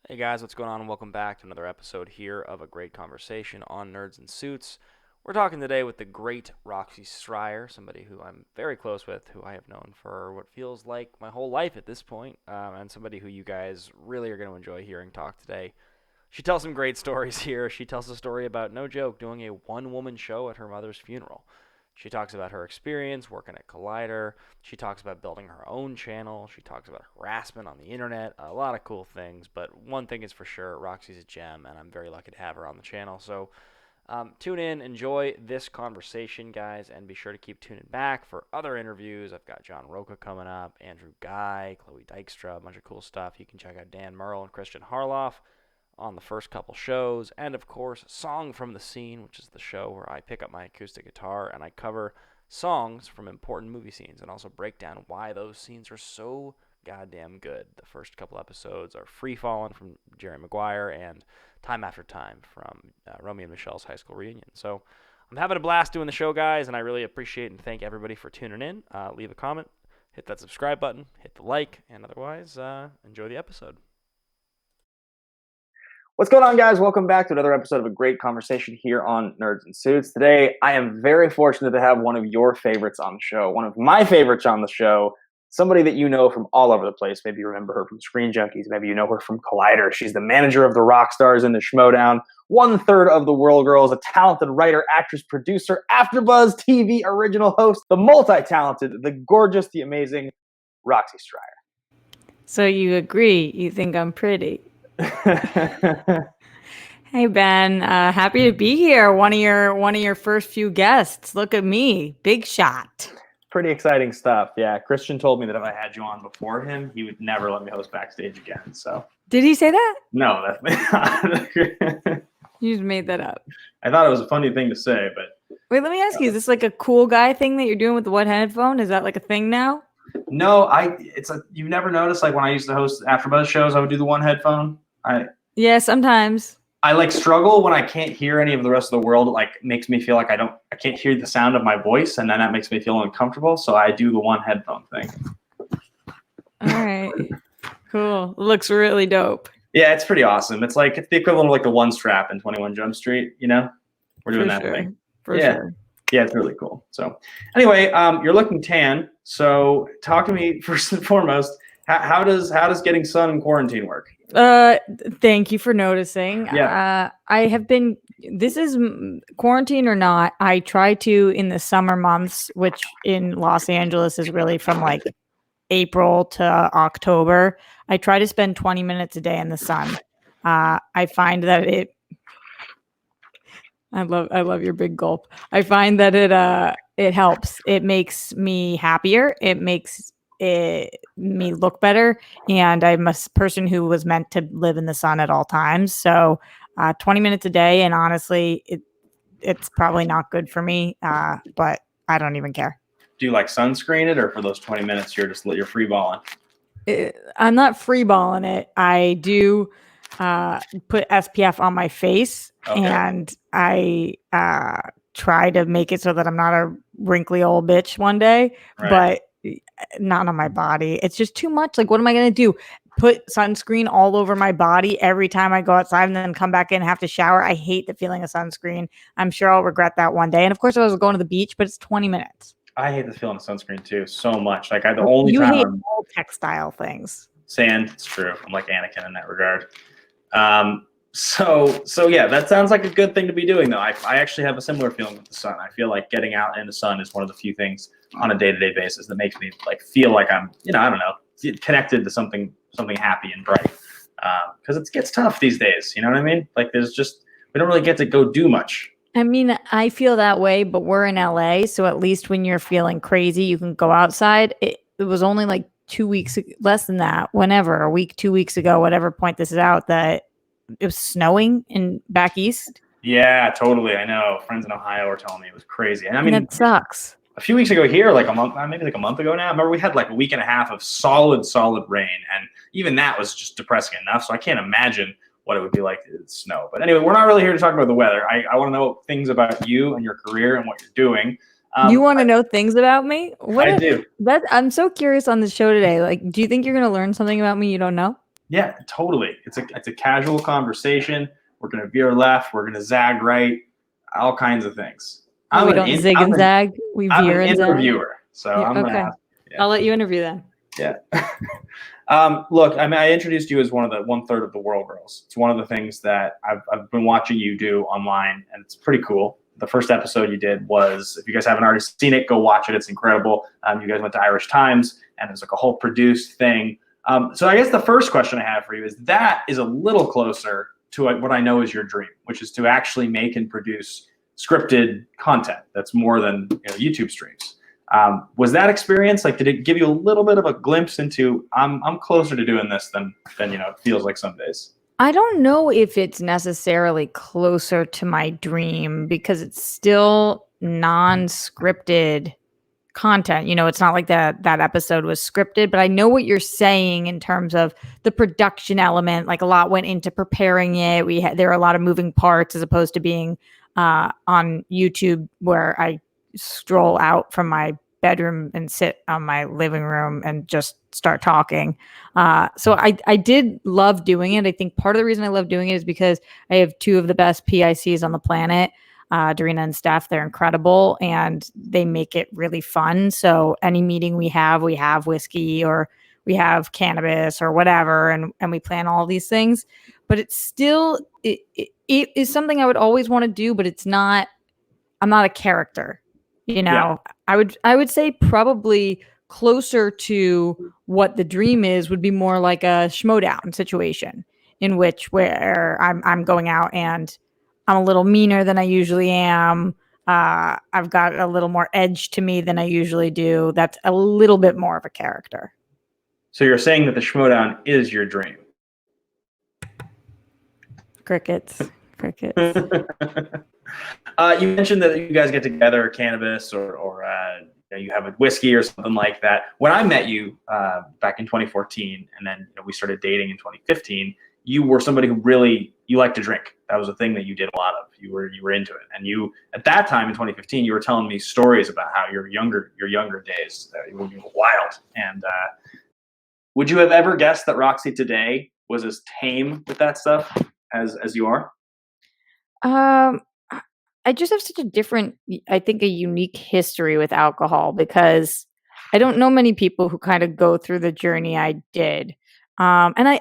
Hey guys, what's going on? Welcome back to another episode here of a great conversation on Nerds and Suits. We're talking today with the great Roxy Striar, somebody who I'm very close with, who I have known for what feels like my whole life at this point, and somebody who you guys really are going to enjoy hearing talk today. She tells some great stories here. She tells a story about, no joke, doing a one-woman show at her mother's funeral. She talks about her experience working at Collider. She talks about building her own channel. She talks about harassment on the internet. A lot of cool things, but one thing is for sure, Roxy's a gem, and I'm very lucky to have her on the channel. So tune in, enjoy this conversation, guys, and be sure to keep tuning back for other interviews. I've got John Roca coming up, Andrew Guy, Chloe Dykstra, a bunch of cool stuff. You can check out Dan Merle and Christian Harloff on the first couple shows, and of course, Song from the Scene, which is the show where I pick up my acoustic guitar and I cover songs from important movie scenes and also break down why those scenes are so goddamn good. The first couple episodes are Free Fallin' from Jerry Maguire and Time After Time from Romeo and Michelle's high school reunion. So I'm having a blast doing the show, guys, and I really appreciate and thank everybody for tuning in. Leave a comment, hit that subscribe button, hit the like, and otherwise, enjoy the episode. What's going on, guys? Welcome back to another episode of a great conversation here on Nerds and Suits. Today, I am very fortunate to have one of your favorites on the show, one of my favorites on the show, somebody that you know from all over the place. Maybe you remember her from Screen Junkies. Maybe you know her from Collider. She's the manager of the rock stars in the Schmodown, 1/3 of the World Girls, a talented writer, actress, producer, AfterBuzz TV original host, the multi-talented, the gorgeous, the amazing Roxy Striar. So you agree? You think I'm pretty? Hey Ben, happy to be here. One of your first few guests. Look at me, big shot. Pretty exciting stuff. Yeah, Christian told me that if I had you on before him, he would never let me host backstage again. So did he say that? No, that's You just made that up. I thought it was a funny thing to say, but wait, let me ask you: is this like a cool guy thing that you're doing with the one headphone? Is that like a thing now? No, you've never noticed, like when I used to host AfterBuzz shows, I would do the one headphone. Yeah, sometimes. I like struggle when I can't hear any of the rest of the world. It like makes me feel like I can't hear the sound of my voice, and then that makes me feel uncomfortable. So I do the one headphone thing. All right, cool. Looks really dope. Yeah, it's pretty awesome. It's the equivalent of like the one strap in 21 Jump Street. You know, we're doing that thing. For sure. Yeah, it's really cool. So anyway, you're looking tan. So talk to me first and foremost. How does getting sun in quarantine work? Thank you for noticing. Yeah. I have been, this is quarantine or not, I try to in the summer months, which in Los Angeles is really from like April to October. I try to spend 20 minutes a day in the sun. I find that I love your big gulp. I find that it helps. It makes me happier. It makes me look better, and I'm a person who was meant to live in the sun at all times. So 20 minutes a day, and honestly it's probably not good for me, but I don't even care. Do you like sunscreen it, or for those 20 minutes you're free balling? I'm not free balling it. I do put SPF on my face. Okay. And I try to make it so that I'm not a wrinkly old bitch one day, right. But not on my body. It's just too much. Like, what am I going to do? Put sunscreen all over my body every time I go outside and then come back in and have to shower? I hate the feeling of sunscreen. I'm sure I'll regret that one day. And of course I was going to the beach, but it's 20 minutes. I hate the feeling of sunscreen too so much. Like you hate all textile things. Sand, it's true. I'm like Anakin in that regard. So yeah, that sounds like a good thing to be doing though. I actually have a similar feeling with the sun. I feel like getting out in the sun is one of the few things on a day-to-day basis that makes me like feel like I'm, I don't know, connected to something happy and bright. Because it gets tough these days. You know what I mean? Like we don't really get to go do much. I mean, I feel that way, but we're in LA, so at least when you're feeling crazy, you can go outside. It was only like 2 weeks, less than that, whenever, a week, 2 weeks ago, whatever point this is out, that it was snowing back east. Yeah, totally. I know. Friends in Ohio were telling me it was crazy. And I mean, that sucks. A few weeks ago here, like a month ago now, I remember we had like a week and a half of solid rain. And even that was just depressing enough. So I can't imagine what it would be like to snow. But anyway, we're not really here to talk about the weather. I want to know things about you and your career and what you're doing. You want to know things about me? I do. I'm so curious on the show today. Like, do you think you're going to learn something about me you don't know? Yeah, totally. It's a casual conversation. We're gonna veer left. We're gonna zag right. All kinds of things. Oh, we don't zig and zag. We I'm an veer and zag. interviewer, so Yeah, I'm gonna okay. ask. Yeah. I'll let you interview then. Yeah. Look, I mean, I introduced you as one of the 1/3 of the world girls. It's one of the things that I've been watching you do online, and it's pretty cool. The first episode you did was, if you guys haven't already seen it, go watch it. It's incredible. You guys went to Irish Times, and it was like a whole produced thing. So I guess the first question I have for you is, that is a little closer to what I know is your dream, which is to actually make and produce scripted content that's more than YouTube streams. Was that experience, like, did it give you a little bit of a glimpse into, I'm closer to doing this than it feels like some days? I don't know if it's necessarily closer to my dream because it's still non-scripted content. It's not like that episode was scripted, but I know what you're saying in terms of the production element. Like, a lot went into preparing it. There are a lot of moving parts, as opposed to being on YouTube, where I stroll out from my bedroom and sit on my living room and just start talking. So I did love doing it. I think part of the reason I love doing it is because I have two of the best PICs on the planet, Darina and Steph. They're incredible, and they make it really fun. So any meeting we have whiskey, or we have cannabis or whatever, and we plan all these things. But it's still, it is something I would always want to do, but it's not, I'm not a character. Yeah. I would say probably closer to what the dream is would be more like a schmodown situation, in which, where I'm going out and I'm a little meaner than I usually am. I've got a little more edge to me than I usually do. That's a little bit more of a character. So you're saying that the schmodown is your dream? Crickets. You mentioned that you guys get together, cannabis, or you have a whiskey or something like that. When I met you back in 2014, and then we started dating in 2015, you were somebody who really, you liked to drink. That was a thing that you did a lot of. You were into it, and you, at that time in 2015, you were telling me stories about how your younger days, you were wild. And would you have ever guessed that Roxy today was as tame with that stuff as you are? I just have such a different, I think, a unique history with alcohol, because I don't know many people who kind of go through the journey I did. And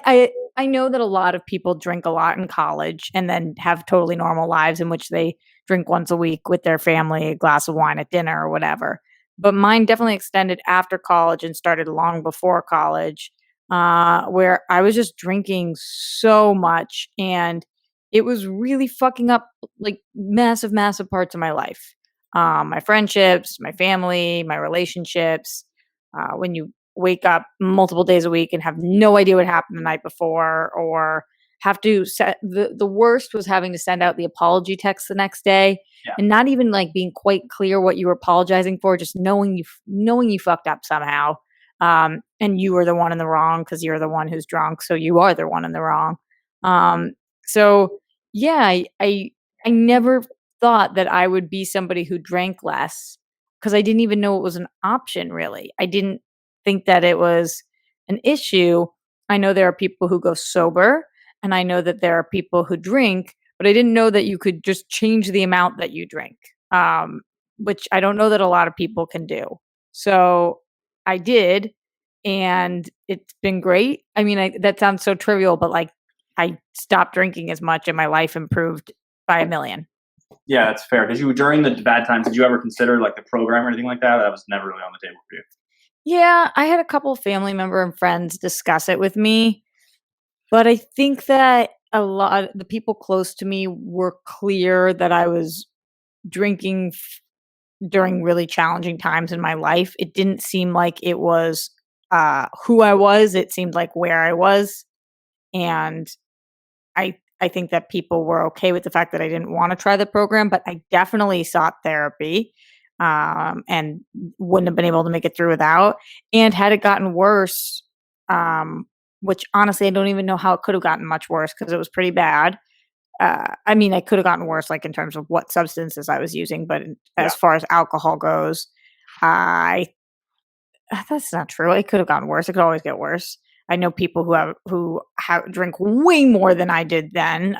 I know that a lot of people drink a lot in college and then have totally normal lives in which they drink once a week with their family, a glass of wine at dinner or whatever. But mine definitely extended after college and started long before college, where I was just drinking so much, and it was really fucking up like massive, massive parts of my life. My friendships, my family, my relationships. When you wake up multiple days a week and have no idea what happened the night before, or have to set, the worst was having to send out the apology text the next day, Yeah. and not even like being quite clear what you were apologizing for, just knowing you fucked up somehow. And you were the one in the wrong because you're the one who's drunk, so you are the one in the wrong. So yeah, I never thought that I would be somebody who drank less, because I didn't even know it was an option, really. I didn't think that it was an issue. I know there are people who go sober, and I know that there are people who drink, but I didn't know that you could just change the amount that you drink, which I don't know that a lot of people can do. So I did, and it's been great. I mean, that sounds so trivial, but like, I stopped drinking as much and my life improved by a million. Yeah, that's fair. Did you, during the bad times, did you ever consider like the program or anything like that? That was never really on the table for you. Yeah, I had a couple of family member and friends discuss it with me, but I think that a lot of the people close to me were clear that I was drinking during really challenging times in my life. It didn't seem like it was who I was. It seemed like where I was. And I think that people were okay with the fact that I didn't want to try the program, but I definitely sought therapy, and wouldn't have been able to make it through without. And had it gotten worse, which honestly I don't even know how it could have gotten much worse, because it was pretty bad. I mean, I could have gotten worse, like in terms of what substances I was using, but as far as alcohol goes, I that's not true. It could have gotten worse. It could always get worse. I know people who drink way more than I did then.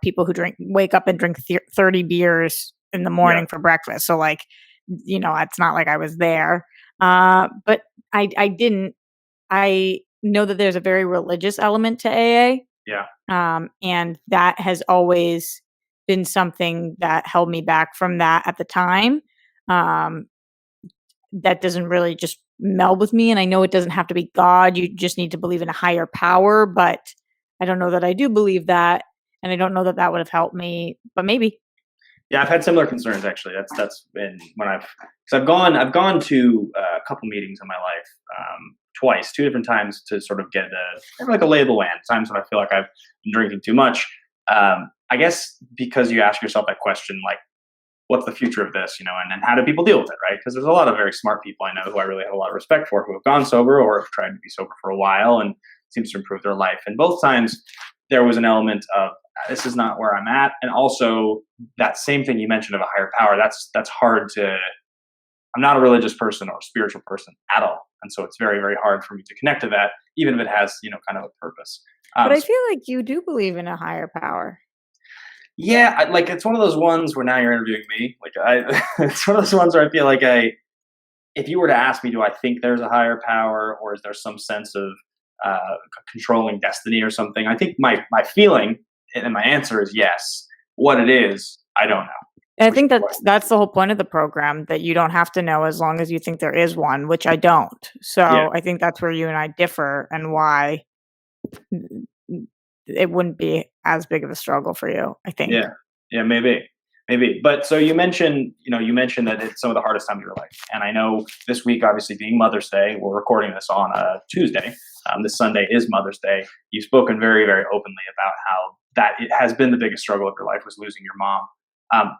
People who wake up and drink 30 beers in the morning for breakfast. So like, it's not like I was there. But I didn't. I know that there's a very religious element to AA. Yeah. And that has always been something that held me back from that at the time. That doesn't really just meld with me. And I know it doesn't have to be God. You just need to believe in a higher power. But I don't know that I do believe that. And I don't know that that would have helped me, but maybe. Yeah, I've had similar concerns actually. That's been when I've gone to a couple meetings in my life, twice, two different times to sort of get like a lay of the land. Times when I feel like I've been drinking too much. I guess because you ask yourself that question, like, what's the future of this, and how do people deal with it, right? Because there's a lot of very smart people I know who I really have a lot of respect for who have gone sober or have tried to be sober for a while and seems to improve their life. And both times there was an element of this is not where I'm at, and also that same thing you mentioned of a higher power. That's hard to. I'm not a religious person or a spiritual person at all, and so it's very, very hard for me to connect to that, even if it has kind of a purpose. But I feel like you do believe in a higher power. Yeah, like it's one of those ones where now you're interviewing me. Like it's one of those ones where I feel like if you were to ask me, do I think there's a higher power, or is there some sense of controlling destiny or something? I think my feeling and my answer is yes. What it is, I don't know. And I think that's the whole point of the program, that you don't have to know as long as you think there is one, which I don't. So yeah. I think that's where you and I differ, and why it wouldn't be as big of a struggle for you, I think. Yeah, maybe. But so you mentioned that it's some of the hardest times of your life. And I know this week, obviously being Mother's Day, we're recording this on a Tuesday. This Sunday is Mother's Day. You've spoken very, very openly about how that it has been the biggest struggle of your life was losing your mom.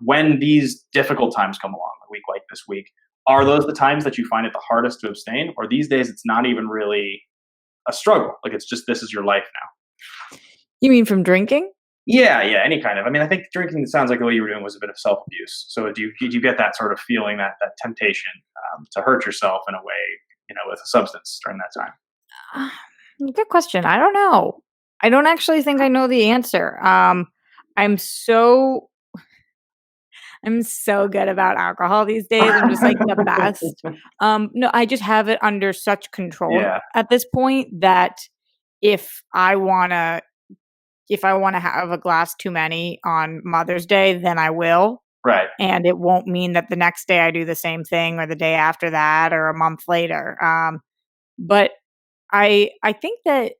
When these difficult times come along, a week like this week, are those the times that you find it the hardest to abstain? Or these days it's not even really a struggle? Like it's just, this is your life now. You mean from drinking? Yeah, any kind of. I mean, I think drinking, it sounds like the way you were doing was a bit of self-abuse. So did you get that sort of feeling, that temptation to hurt yourself in a way, with a substance during that time? Good question. I don't know. I don't actually think I know the answer. I'm so good about alcohol these days. I'm just like the best. No, I just have it under such control at this point that if I want to have a glass too many on Mother's Day, then I will. Right. And it won't mean that the next day I do the same thing, or the day after that, or a month later. But I think that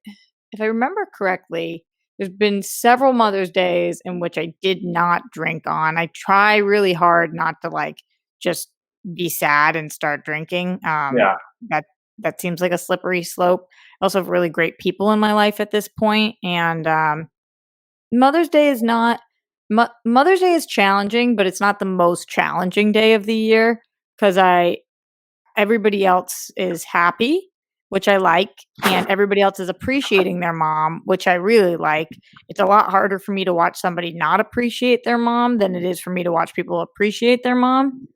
if I remember correctly, there's been several Mother's Days in which I did not drink on. I try really hard not to just be sad and start drinking. That seems like a slippery slope. I also have really great people in my life at this point, and Mother's Day is not. Mother's Day is challenging, but it's not the most challenging day of the year because everybody else is happy, which I like, and everybody else is appreciating their mom, which I really like. It's a lot harder for me to watch somebody not appreciate their mom than it is for me to watch people appreciate their mom.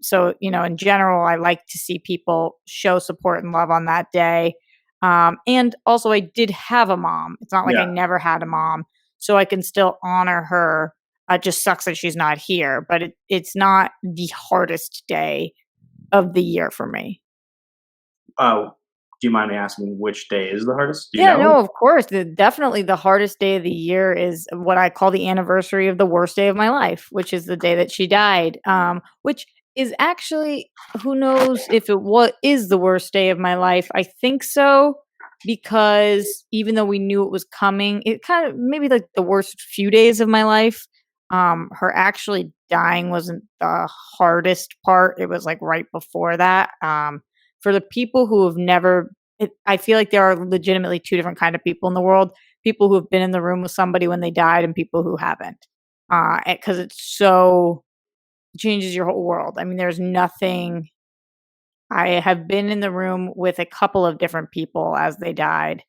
So, in general, I like to see people show support and love on that day. And also I did have a mom. It's not like I never had a mom, so I can still honor her. It just sucks that she's not here, but it's not the hardest day of the year for me. Oh, do you mind me asking which day is the hardest? No, of course. Definitely the hardest day of the year is what I call the anniversary of the worst day of my life, which is the day that she died. Which is actually, who knows if it is the worst day of my life. I think so, because even though we knew it was coming, it kind of maybe like the worst few days of my life. Her actually dying wasn't the hardest part. It was like right before that. For the people who have never, I feel like there are legitimately two different kind of people in the world: people who have been in the room with somebody when they died, and people who haven't. Because it changes your whole world. I mean, there's nothing. I have been in the room with a couple of different people as they died,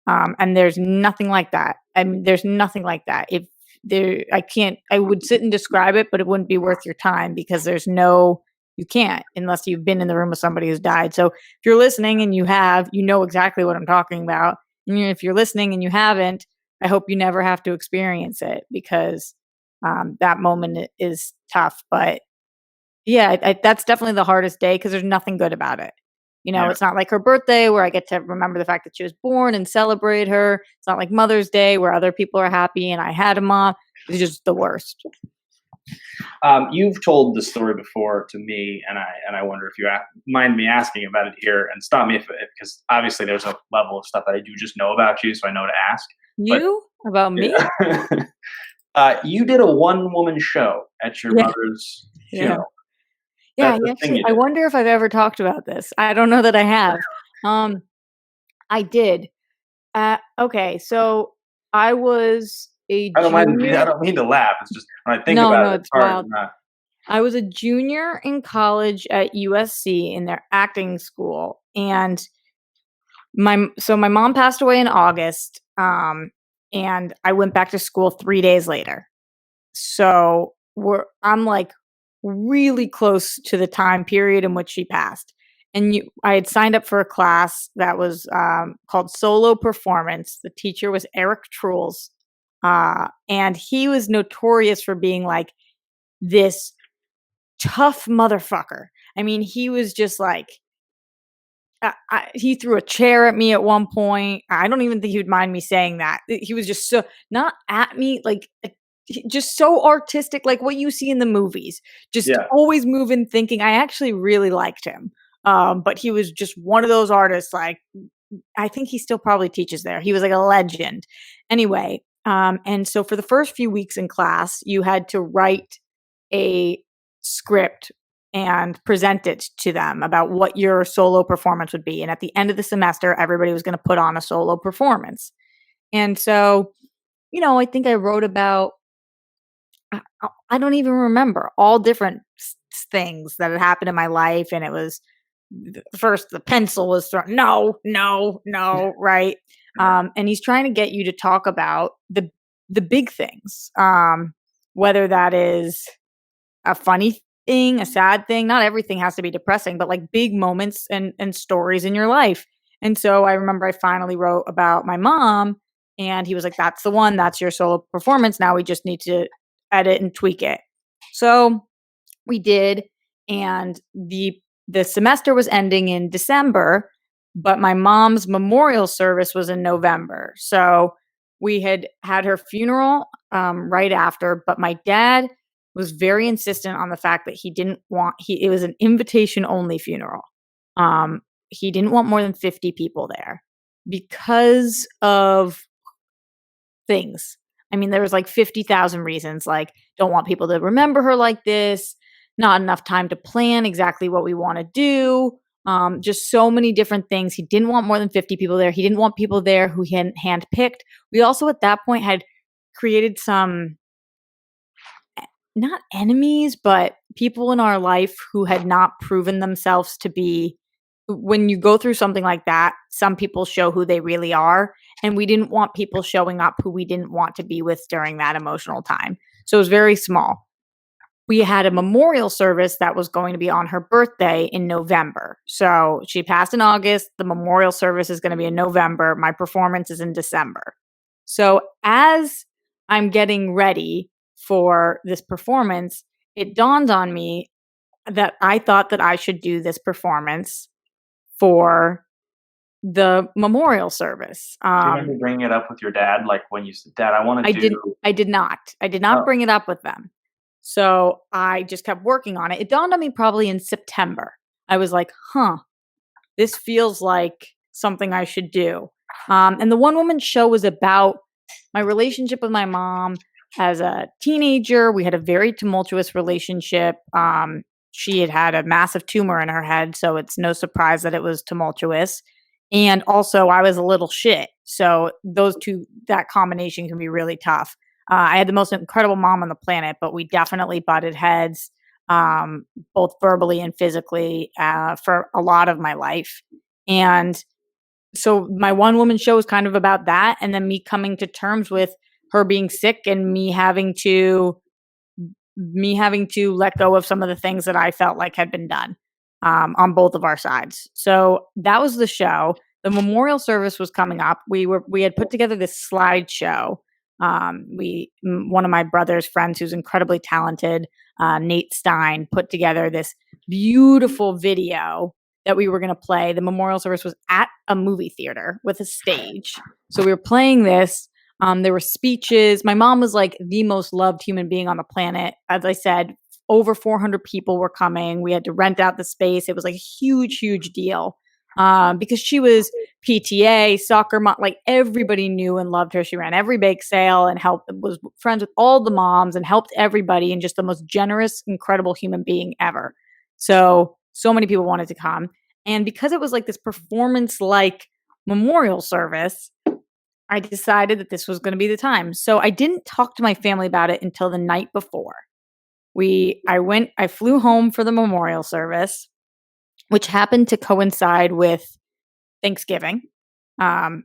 and there's nothing like that. I mean, there's nothing like that. I would sit and describe it, but it wouldn't be worth your time because there's no You can't unless you've been in the room with somebody who's died. So if you're listening and you have, you know exactly what I'm talking about. And if you're listening and you haven't, I hope you never have to experience it, because that moment is tough. But yeah, that's definitely the hardest day, because there's nothing good about it. Yeah. It's not like her birthday where I get to remember the fact that she was born and celebrate her. It's not like Mother's Day where other people are happy and I had a mom. It's just the worst. You've told the story before to me, and I wonder if you mind me asking about it here, and stop me if because obviously there's a level of stuff that I do just know about you, so I know to ask. But You? About me? yeah. You did a one woman show at your Yeah. mother's Yeah. funeral. Yeah, That's the thing actually, you I did. wonder if I've ever talked about this. I don't know that I have. Um, I did. Okay, so I was a I don't mind. I junior. don't mean to laugh. It's just when I think No, about no, it, it's it's hard wild. not. I was a junior in college at USC in their acting school, and my mom passed away in August, and I went back to school 3 days later. So I'm like really close to the time period in which she passed. And I had signed up for a class that was called Solo Performance. The teacher was Eric Truls, and he was notorious for being like this tough motherfucker. I mean, he was just like he threw a chair at me at one point. I don't even think he would mind me saying that. He was just so not at me, like just so artistic, like what you see in the movies. Just Yeah. always moving, thinking. I actually really liked him, but he was just one of those artists. Like I think he still probably teaches there. He was like a legend. Anyway, and so for the first few weeks in class, you had to write a script and present it to them about what your solo performance would be. And at the end of the semester, everybody was going to put on a solo performance. And so, I think I wrote about, I don't even remember, all different things that had happened in my life. And it was first the pencil was thrown. No, no, no, right. And he's trying to get you to talk about the big things, whether that is a funny thing, a sad thing. Not everything has to be depressing, but like big moments and stories in your life. And so I remember I finally wrote about my mom, and he was like, "That's the one. That's your solo performance. Now we just need to edit and tweak it." So we did, and the semester was ending in December, but my mom's memorial service was in November. So we had her funeral right after, but my dad was very insistent on the fact that he didn't want it was an invitation only funeral. He didn't want more than 50 people there because of things. I mean, there was like 50,000 reasons, like don't want people to remember her like this, not enough time to plan exactly what we want to do. Just so many different things. He didn't want more than 50 people there. He didn't want people there who he hadn't handpicked. We also at that point had created some not enemies, but people in our life who had not proven themselves to be. When you go through something like that, some people show who they really are. And we didn't want people showing up who we didn't want to be with during that emotional time. So it was very small. We had a memorial service that was going to be on her birthday in November. So she passed in August. The memorial service is going to be in November. My performance is in December. So as I'm getting ready for this performance, it dawned on me that I thought that I should do this performance for the memorial service. Do you remember bringing it up with your dad? Like when you said, "Dad, I want to do." I did not. I did not Oh, bring it up with them. So I just kept working on it. It dawned on me probably in September. I was like, huh, this feels like something I should do. And the one woman show was about my relationship with my mom as a teenager. We had a very tumultuous relationship. She had a massive tumor in her head, so it's no surprise that it was tumultuous. And also, I was a little shit. So that combination can be really tough. I had the most incredible mom on the planet, but we definitely butted heads, both verbally and physically, for a lot of my life. And so my one woman show is kind of about that. And then me coming to terms with her being sick and me having to me having to let go of some of the things that I felt like had been done on both of our sides. So that was the show. The memorial service was coming up. We had put together this slideshow. One of my brother's friends, who's incredibly talented, Nate Stein, put together this beautiful video that we were going to play. The memorial service was at a movie theater with a stage. So we were playing this. There were speeches. My mom was like the most loved human being on the planet. As I said, over 400 people were coming. We had to rent out the space. It was like a huge, huge deal because she was PTA, soccer mom. Like everybody knew and loved her. She ran every bake sale and was friends with all the moms and helped everybody, and just the most generous, incredible human being ever. So many people wanted to come. And because it was like this performance-like memorial service, I decided that this was going to be the time. So I didn't talk to my family about it until the night before. I flew home for the memorial service, which happened to coincide with Thanksgiving. And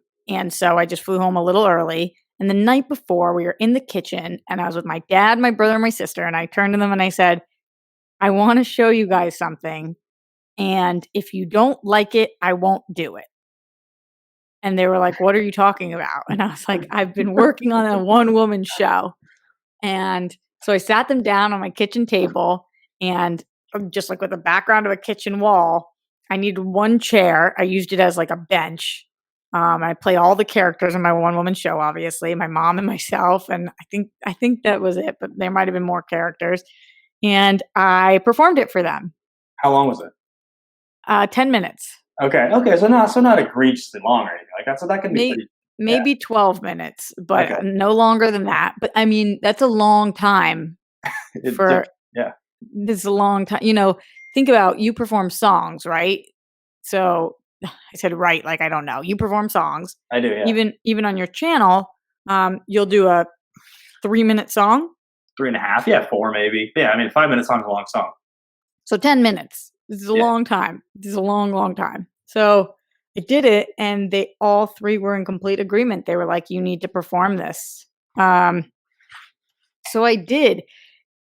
so I just flew home a little early. And the night before, we were in the kitchen and I was with my dad, my brother, and my sister. And I turned to them and I said, I want to show you guys something. And if you don't like it, I won't do it. And they were like, what are you talking about? And I was like, I've been working on a one-woman show. And so I sat them down on my kitchen table, and just like with the background of a kitchen wall, I needed one chair. I used it as like a bench. I play all the characters in my one-woman show, obviously, my mom and myself. And I think that was it, but there might have been more characters. And I performed it for them. How long was it? 10 minutes. Okay. So not egregiously long or anything like that. So that can be pretty. Maybe 12 minutes, but Okay. no longer than that. But I mean, that's a long time for, this is a long time. You know, think about, you perform songs, right? So I said, right, like, I don't know. You perform songs. I do, yeah. Even on your channel, you'll do a 3-minute song. 3.5, yeah, 4 maybe. Yeah, I mean, 5-minute song is a long song. So 10 minutes. This is a long time. This is a long, long time. So I did it, and they all three were in complete agreement. They were like, you need to perform this. So I did.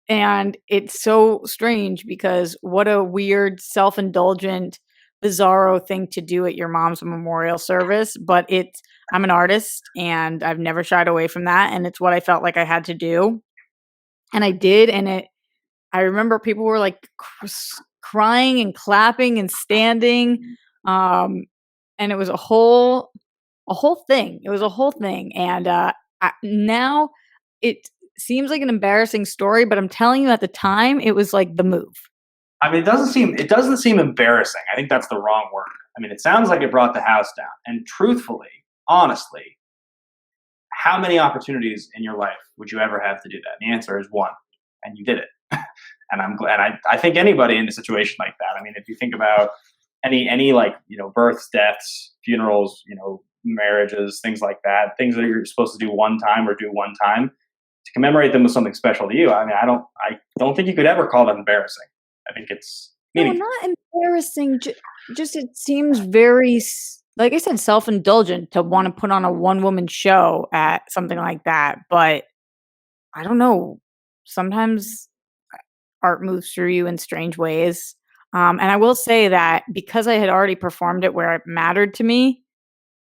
And it's so strange because what a weird, self-indulgent, bizarro thing to do at your mom's memorial service. But I'm an artist, and I've never shied away from that. And it's what I felt like I had to do. And I did. And I remember people were like crying and clapping and standing. And it was a whole thing. It was a whole thing. And now it seems like an embarrassing story, but I'm telling you, at the time, it was like the move. I mean, it doesn't seem embarrassing. I think that's the wrong word. I mean, it sounds like it brought the house down. And truthfully, honestly, how many opportunities in your life would you ever have to do that? The answer is one, and you did it. And I'm glad. I think anybody in a situation like that. I mean, if you think about any like, births, deaths, funerals, marriages, things like that, things that you're supposed to do one time or do one time, to commemorate them with something special to you. I mean, I don't think you could ever call that embarrassing. I think it's meaningful. No, not embarrassing. Just it seems very, like I said, self-indulgent to want to put on a one-woman show at something like that. But I don't know. Sometimes art moves through you in strange ways. And I will say that because I had already performed it where it mattered to me,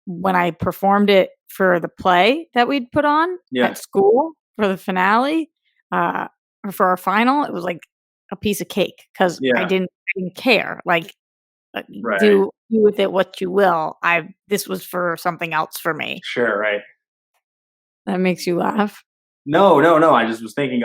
when I performed it for the play that we'd put on at school for the finale, or for our final, it was like a piece of cake because I didn't care. Like, do with it what you will. This was for something else for me. Sure, right. That makes you laugh. No. I was just thinking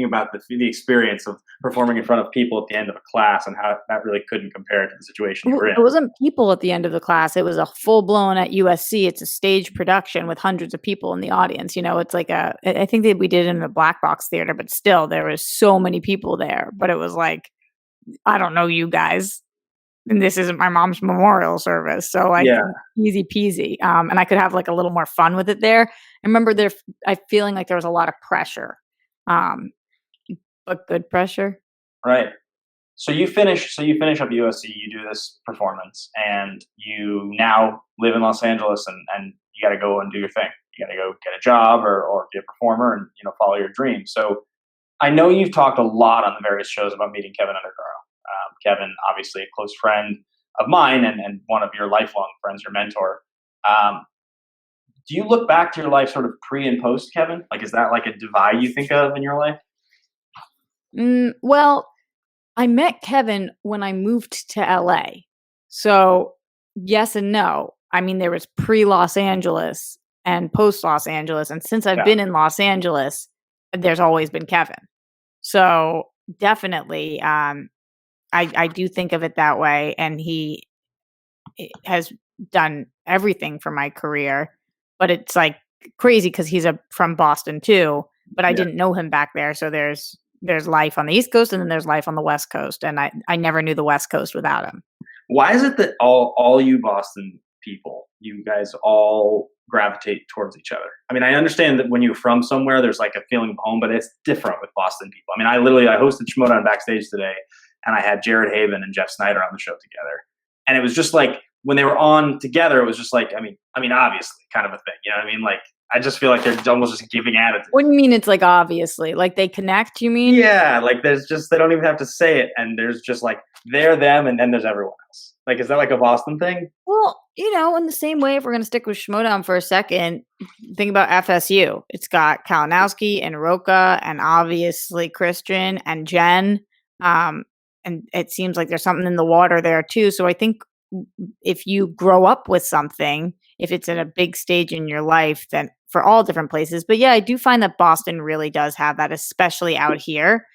about the experience of performing in front of people at the end of a class and how that really couldn't compare to the situation you were in. It wasn't people at the end of the class. It was a full-blown at USC. It's a stage production with hundreds of people in the audience. It's like I think that we did it in a black box theater, but still there was so many people there. But it was like, I don't know you guys. And this isn't my mom's memorial service. So like easy peasy. And I could have like a little more fun with it there. I remember I feeling like there was a lot of pressure, but good pressure. Right. So you finish up USC, you do this performance, and you now live in Los Angeles, and you got to go and do your thing. You got to go get a job or be a performer and, follow your dream. So I know you've talked a lot on the various shows about meeting Kevin Undergaro. Kevin, obviously a close friend of mine and one of your lifelong friends, your mentor. Um, do you look back to your life sort of pre and post Kevin? Like, is that like a divide you think of in your life? Well, I met Kevin when I moved to LA. So, yes and no. I mean, there was pre Los Angeles and post Los Angeles. And since I've Yeah. been in Los Angeles, there's always been Kevin. So, definitely, I do think of it that way. And he has done everything for my career. But it's like crazy because he's from Boston too. But I Yeah. didn't know him back there. So, there's life on the East Coast and then there's life on the West Coast. And I never knew the West Coast without him. Why is it that all you Boston people, you guys all gravitate towards each other? I mean, I understand that when you're from somewhere, there's like a feeling of home, but it's different with Boston people. I mean, I hosted Schmodown backstage today, and I had Jared Haven and Jeff Snyder on the show together, and it was just like when they were on together, it was just like, I mean, obviously, kind of a thing. You know what I mean? Like, I just feel like they're almost just giving attitude. What do you mean it's like obviously? Like they connect, you mean? Yeah, like there's just they don't even have to say it, and there's just like they're them, and then there's everyone else. Like, is that like a Boston thing? Well, in the same way, if we're going to stick with Schmodown for a second, think about FSU. It's got Kalinowski and Roca and obviously Christian and Jen. And it seems like there's something in the water there too. So I think if you grow up with something, if it's at a big stage in your life, then for all different places. But yeah, I do find that Boston really does have that, especially out here.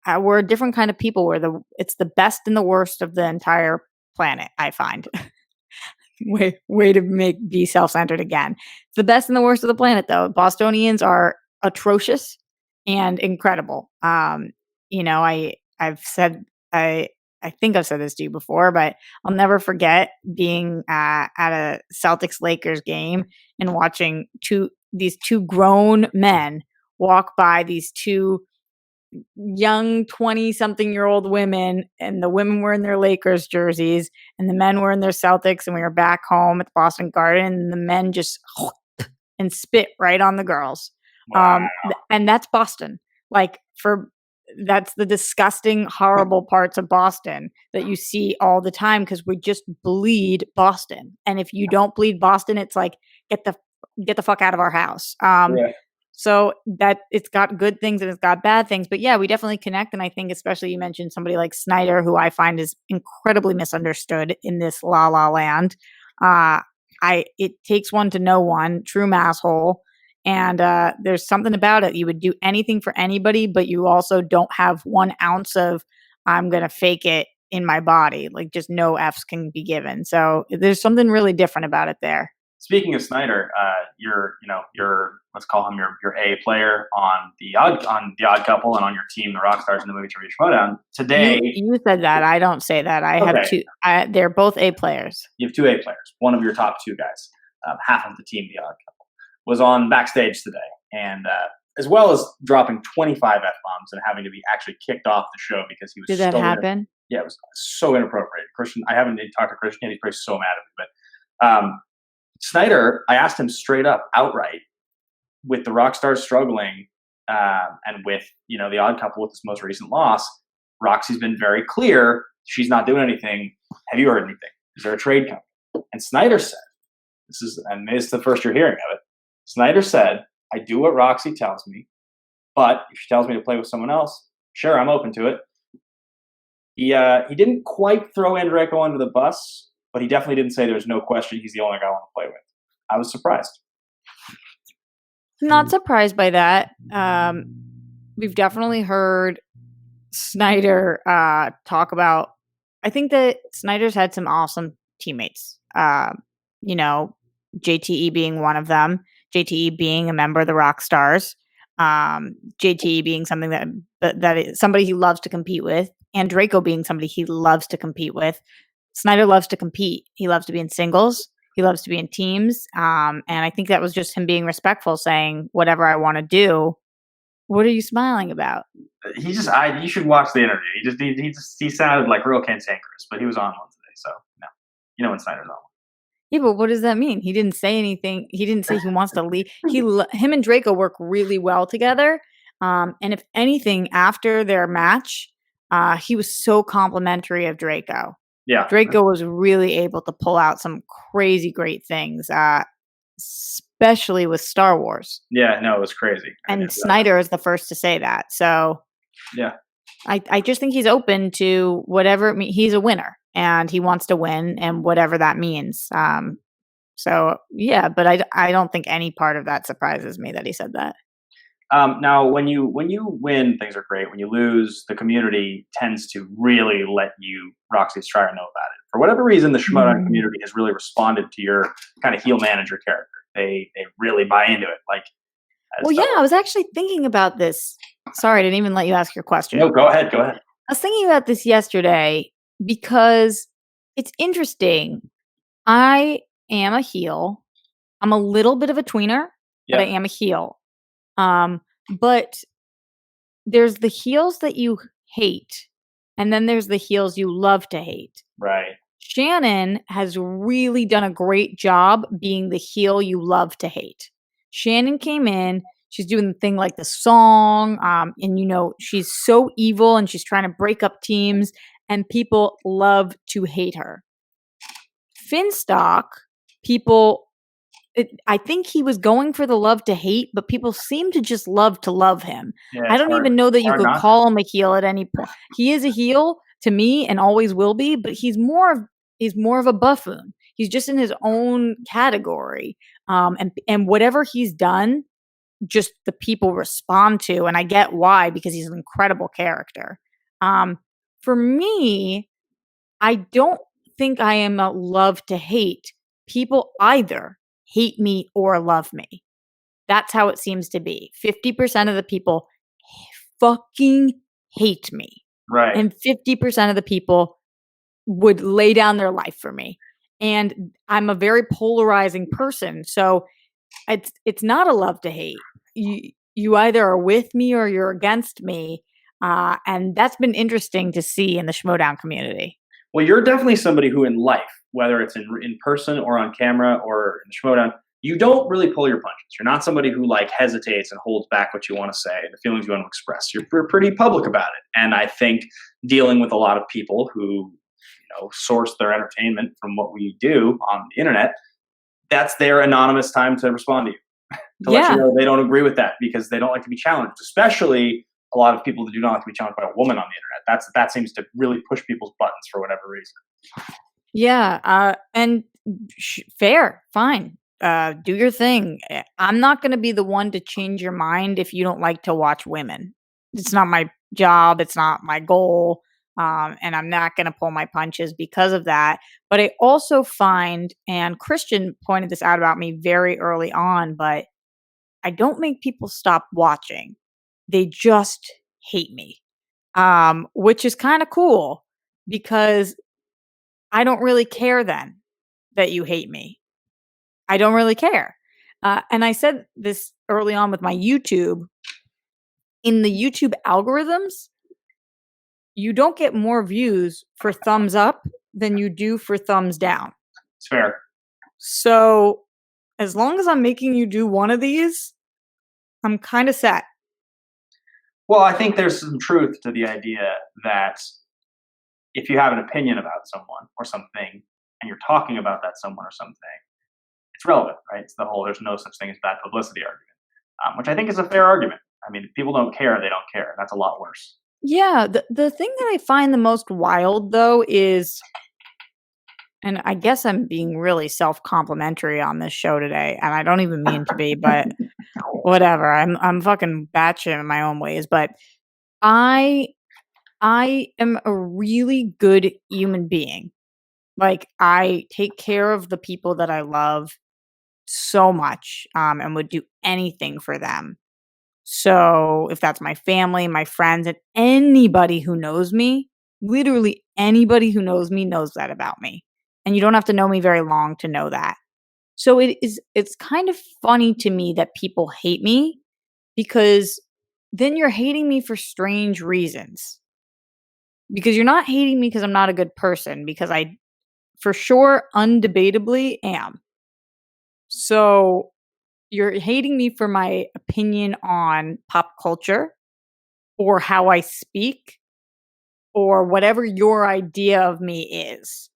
We're a different kind of people. It's the best and the worst of the entire planet. I find way to be self-centered again. It's the best and the worst of the planet, though. Bostonians are atrocious and incredible. I've said I think I've said this to you before, but I'll never forget being at a Celtics Lakers game and watching these two grown men walk by these two young 20-something-year-old women, and the women were in their Lakers jerseys and the men were in their Celtics, and we were back home at the Boston Garden, and the men just and spit right on the girls. Wow. And that's Boston. That's the disgusting, horrible parts of Boston that you see all the time because we just bleed Boston. And if you don't bleed Boston, it's like get the fuck out of our house. Yeah. So that it's got good things and it's got bad things. But yeah, we definitely connect. And I think especially you mentioned somebody like Snyder, who I find is incredibly misunderstood in this La La Land. It takes one to know one, true asshole. And there's something about it. You would do anything for anybody, but you also don't have 1 ounce of I'm going to fake it in my body. Like just no F's can be given. So there's something really different about it there. Speaking of Snyder, you're let's call him your A player on the Odd Couple and on your team, the Rockstars in the movie Trivia Schmodown. Today, you said that. I don't say that. I have two. They're both A players. You have 2 A players. One of your top 2 guys, half of the team, the Odd Couple, was on backstage today, and as well as dropping 25 F-bombs and having to be actually kicked off the show because he was. Did that happen? Yeah, it was so inappropriate. Christian, I haven't talked to Christian yet. He's probably so mad at me, but. Snyder, I asked him straight up, outright, with the Rockstars struggling, and with the Odd Couple with this most recent loss, Roxy's been very clear she's not doing anything. Have you heard anything? Is there a trade coming? And Snyder said, "This is the first you're hearing of it." Snyder said, "I do what Roxy tells me, but if she tells me to play with someone else, sure, I'm open to it." He didn't quite throw Andrejko under the bus. But he definitely didn't say there's no question he's the only guy I want to play with. I was surprised. I'm not surprised by that. We've definitely heard Snyder talk about. I think that Snyder's had some awesome teammates. JTE being one of them. JTE being a member of the Rockstars. JTE being something that is somebody he loves to compete with. And Draco being somebody he loves to compete with. Snyder loves to compete. He loves to be in singles. He loves to be in teams. And I think that was just him being respectful, saying, whatever I want to do. What are you smiling about? You should watch the interview. He sounded like real cantankerous, but he was on one today. So, no. You know when Snyder's on one. Yeah, but what does that mean? He didn't say anything. He didn't say he wants to leave. Him and Draco work really well together. And if anything, after their match, he was so complimentary of Draco. Yeah. Draco was really able to pull out some crazy great things, especially with Star Wars. Yeah, no, it was crazy. And Snyder is the first to say that. So yeah, I just think he's open to whatever he's a winner and he wants to win and whatever that means. So yeah, but I don't think any part of that surprises me that he said that. Now, when you win, things are great. When you lose, the community tends to really let you, Roxy Striar, know about it. For whatever reason, the Schmodown community has really responded to your kind of heel manager character. They really buy into it. Like, well, yeah, I was actually thinking about this. Sorry, I didn't even let you ask your question. No, go ahead. Go ahead. I was thinking about this yesterday because it's interesting. I am a heel. I'm a little bit of a tweener, but I am a heel. But there's the heels that you hate, and then there's the heels you love to hate. Right. Shannon has really done a great job being the heel you love to hate. Shannon came in, she's doing the thing like the song, and she's so evil and she's trying to break up teams, and people love to hate her. Finstock, I think he was going for the love to hate, but people seem to just love to love him. Yeah, I don't even know that you could call him a heel at any point. He is a heel to me and always will be, but he's more of a buffoon. He's just in his own category. And whatever he's done, just the people respond to, and I get why, because he's an incredible character. For me, I don't think I am a love to hate. People either hate me or love me. That's how it seems to be. 50% of the people fucking hate me. Right. And 50% of the people would lay down their life for me. And I'm a very polarizing person. So it's not a love to hate. You either are with me or you're against me. And that's been interesting to see in the Schmodown community. Well, you're definitely somebody who in life, whether it's in person or on camera or in the Schmodown, you don't really pull your punches. You're not somebody who like hesitates and holds back what you want to say, the feelings you want to express. You're pretty public about it. And I think dealing with a lot of people who, source their entertainment from what we do on the internet, that's their anonymous time to respond to you. to let you know they don't agree with that because they don't like to be challenged, especially a lot of people that do not like to be challenged by a woman on the internet. That seems to really push people's buttons for whatever reason. Yeah, and fair, fine. Do your thing. I'm not going to be the one to change your mind if you don't like to watch women. It's not my job. It's not my goal. And I'm not going to pull my punches because of that. But I also find, and Christian pointed this out about me very early on, but I don't make people stop watching. They just hate me, which is kind of cool because I don't really care then that you hate me. I don't really care. And I said this early on with my YouTube. In the YouTube algorithms, you don't get more views for thumbs up than you do for thumbs down. It's fair. So as long as I'm making you do one of these, I'm kind of set. Well, I think there's some truth to the idea that if you have an opinion about someone or something and you're talking about that someone or something, it's relevant, right? It's the whole there's no such thing as bad publicity argument, which I think is a fair argument. I mean, if people don't care, they don't care. That's a lot worse. Yeah, the thing that I find the most wild, though, is, and I guess I'm being really self-complimentary on this show today, and I don't even mean to be, but whatever. I'm fucking batshit in my own ways, but I am a really good human being. Like, I take care of the people that I love so much, and would do anything for them. So if that's my family, my friends, and anybody who knows me, literally anybody who knows me knows that about me. And you don't have to know me very long to know that. So it's kind of funny to me that people hate me because then you're hating me for strange reasons. Because you're not hating me because I'm not a good person, because I for sure undebatably am. So you're hating me for my opinion on pop culture, or how I speak or whatever your idea of me is.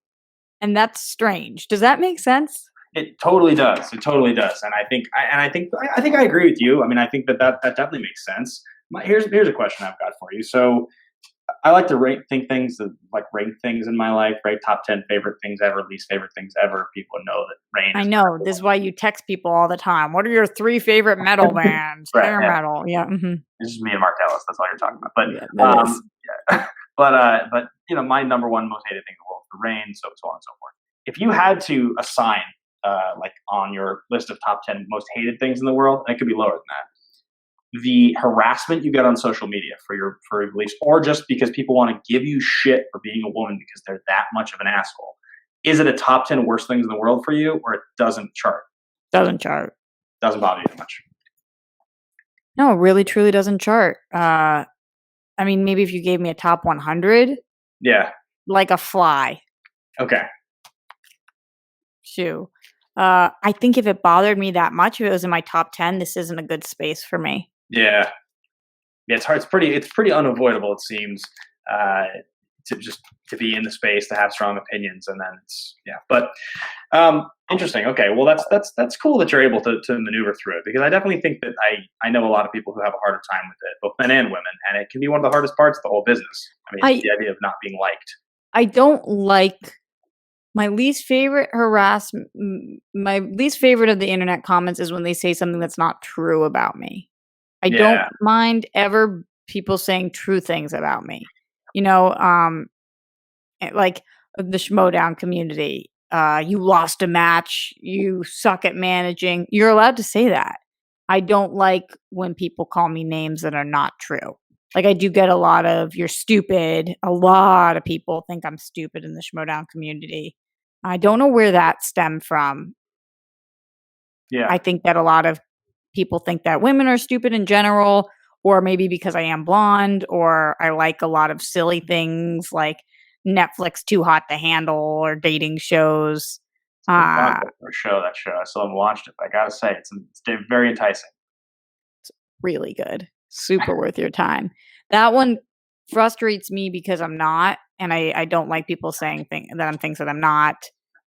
And that's strange. Does that make sense? It totally does. It totally does. And I think I agree with you. I mean, I think that definitely makes sense. Here's a question I've got for you. So I like to rank things in my life, right? Top 10 favorite things ever, least favorite things ever. People know that rain I is know. number This is one. why you text people all the time. What are your 3 favorite metal bands? Right. Hair Yeah. metal. Yeah. It's just me and Mark Ellis. That's all you're talking about. Yeah, that is. Yeah. But my number one most hated thing in the world is the rain, so on and so forth. If you had to assign, like on your list of top 10 most hated things in the world, and it could be lower than that, the harassment you get on social media for your beliefs, or just because people want to give you shit for being a woman because they're that much of an asshole, is it a top 10 worst things in the world for you, or it doesn't chart? Doesn't chart. Doesn't bother you that much? No, it really truly doesn't chart. I mean, maybe if you gave me a top 100, Yeah. like a fly. Okay. Shoo. I think if it bothered me that much, if it was in my top 10, this isn't a good space for me. Yeah. Yeah, it's hard. It's pretty unavoidable. It seems to be in the space, to have strong opinions, and then But interesting. Okay, well that's cool that you're able to maneuver through it, because I definitely think that I know a lot of people who have a harder time with it, both men and women, and it can be one of the hardest parts of the whole business. I mean, the idea of not being liked. I don't like my least favorite my least favorite of the internet comments is when they say something that's not true about me. I don't mind ever people saying true things about me. Like the Schmodown community. You lost a match. You suck at managing. You're allowed to say that. I don't like when people call me names that are not true. Like I do get a lot of "you're stupid." A lot of people think I'm stupid in the Schmodown community. I don't know where that stemmed from. Yeah. I think that a lot of people think that women are stupid in general, or maybe because I am blonde, or I like a lot of silly things like Netflix Too Hot to Handle or dating shows. Show that show. I still haven't watched it, but I gotta say it's very enticing. Really good. Super worth your time. That one frustrates me because I'm not, and I don't like people saying that I'm things that I'm not.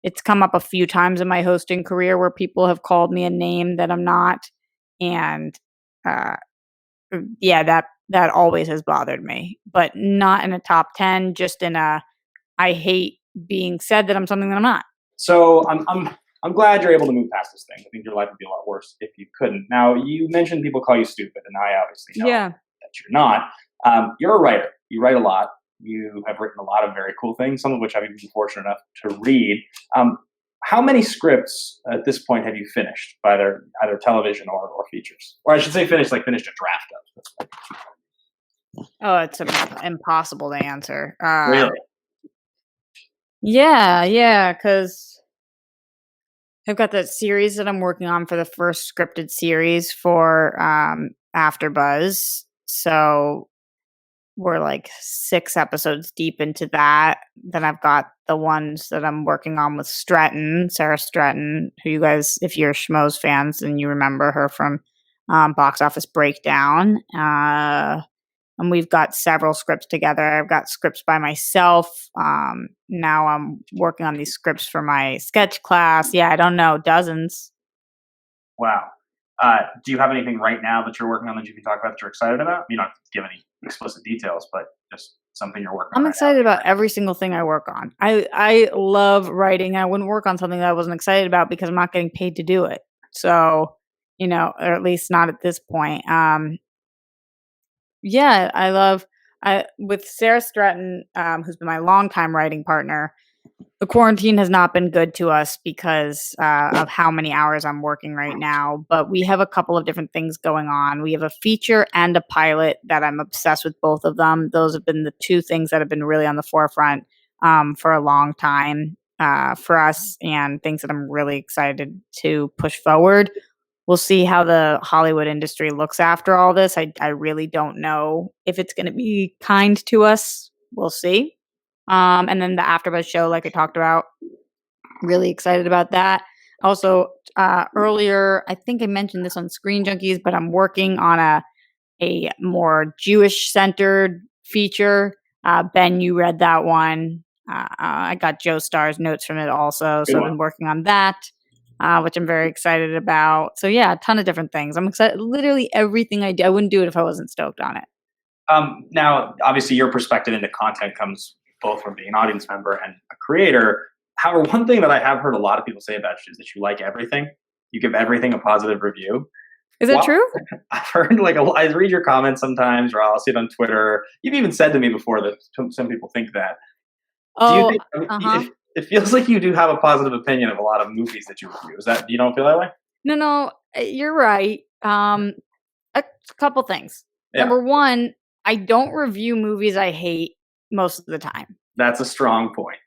It's come up a few times in my hosting career where people have called me a name that I'm not, and that always has bothered me, but not in a top 10, just in a I hate being said that I'm something that I'm not. So I'm glad you're able to move past this thing. I think your life would be a lot worse if you couldn't. Now, you mentioned people call you stupid, and I obviously know that you're not. You're a writer. You write a lot. You have written a lot of very cool things, some of which I've even been fortunate enough to read. How many scripts at this point have you finished, by either television or features? Or I should say finished a draft of. Oh, it's impossible to answer. Really? Yeah, because I've got that series that I'm working on for the first scripted series for AfterBuzz. So we're like 6 episodes deep into that. Then I've got the ones that I'm working on with Sarah Stratton, who you guys, if you're Schmoes fans, and you remember her from Box Office Breakdown. And we've got several scripts together. I've got scripts by myself. Now I'm working on these scripts for my sketch class. Yeah, I don't know, dozens. Wow. Do you have anything right now that you're working on that you can talk about that you're excited about? You don't have to give any explicit details, but just something you're working on. I'm excited about every single thing I work on. I love writing. I wouldn't work on something that I wasn't excited about because I'm not getting paid to do it. So, or at least not at this point. Yeah, with Sarah Stratton, who's been my longtime writing partner. The quarantine has not been good to us because of how many hours I'm working right now. But we have a couple of different things going on. We have a feature and a pilot that I'm obsessed with, both of them. Those have been the 2 things that have been really on the forefront for a long time for us, and things that I'm really excited to push forward. We'll see how the Hollywood industry looks after all this. I really don't know if it's going to be kind to us. We'll see. And then the AfterBuzz show, like I talked about, really excited about that. Also, earlier, I think I mentioned this on Screen Junkies, but I'm working on a more Jewish-centered feature. Ben, you read that one. I got Joe Starr's notes from it also, so I've been working on that, which I'm very excited about. So yeah, a ton of different things. I'm excited. Literally everything I do. I wouldn't do it if I wasn't stoked on it. Now, obviously, your perspective into content comes both from being an audience member and a creator. However, one thing that I have heard a lot of people say about you is that you like everything. You give everything a positive review. Is that true? I've heard I read your comments sometimes, or I'll see it on Twitter. You've even said to me before that some people think that. Do you think? I mean, it feels like you do have a positive opinion of a lot of movies that you review. You don't feel that way? No, you're right. A couple things. Yeah. Number one, I don't review movies I hate most of the time. That's a strong point.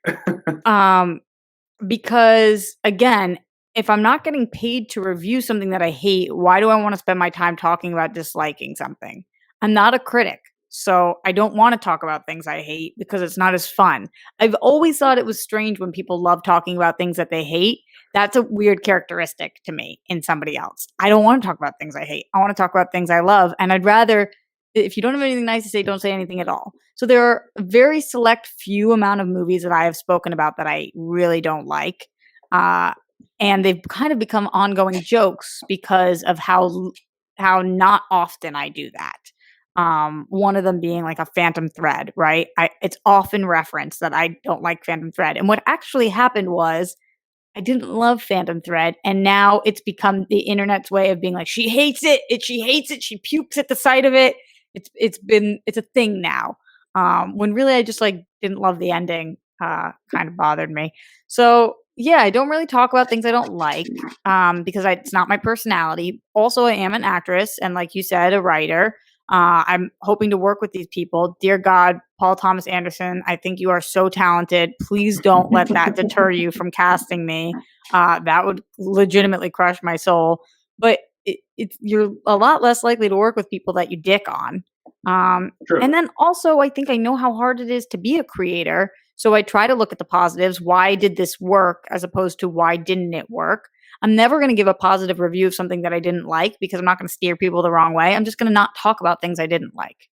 Because again, if I'm not getting paid to review something that I hate, why do I want to spend my time talking about disliking something? I'm not a critic, so I don't want to talk about things I hate because it's not as fun. I've always thought it was strange when people love talking about things that they hate. That's a weird characteristic to me in somebody else. I don't want to talk about things I hate. I want to talk about things I love, and I'd rather, if you don't have anything nice to say, don't say anything at all. So there are a very select few amount of movies that I have spoken about that I really don't like. And they've kind of become ongoing jokes because of how not often I do that. One of them being like a Phantom Thread, right? It's often referenced that I don't like Phantom Thread. And what actually happened was I didn't love Phantom Thread, and now it's become the internet's way of being like, she hates it. She hates it. She pukes at the sight of it. It's a thing now. When really I just didn't love the ending. Kind of bothered me. So yeah, I don't really talk about things I don't like because it's not my personality. Also, I am an actress and, like you said, a writer. I'm hoping to work with these people. Dear God, Paul Thomas Anderson, I think you are so talented. Please don't let that deter you from casting me. That would legitimately crush my soul. But you're a lot less likely to work with people that you dick on. And then also, I think I know how hard it is to be a creator. So I try to look at the positives. Why did this work as opposed to why didn't it work? I'm never going to give a positive review of something that I didn't like because I'm not going to steer people the wrong way. I'm just going to not talk about things I didn't like.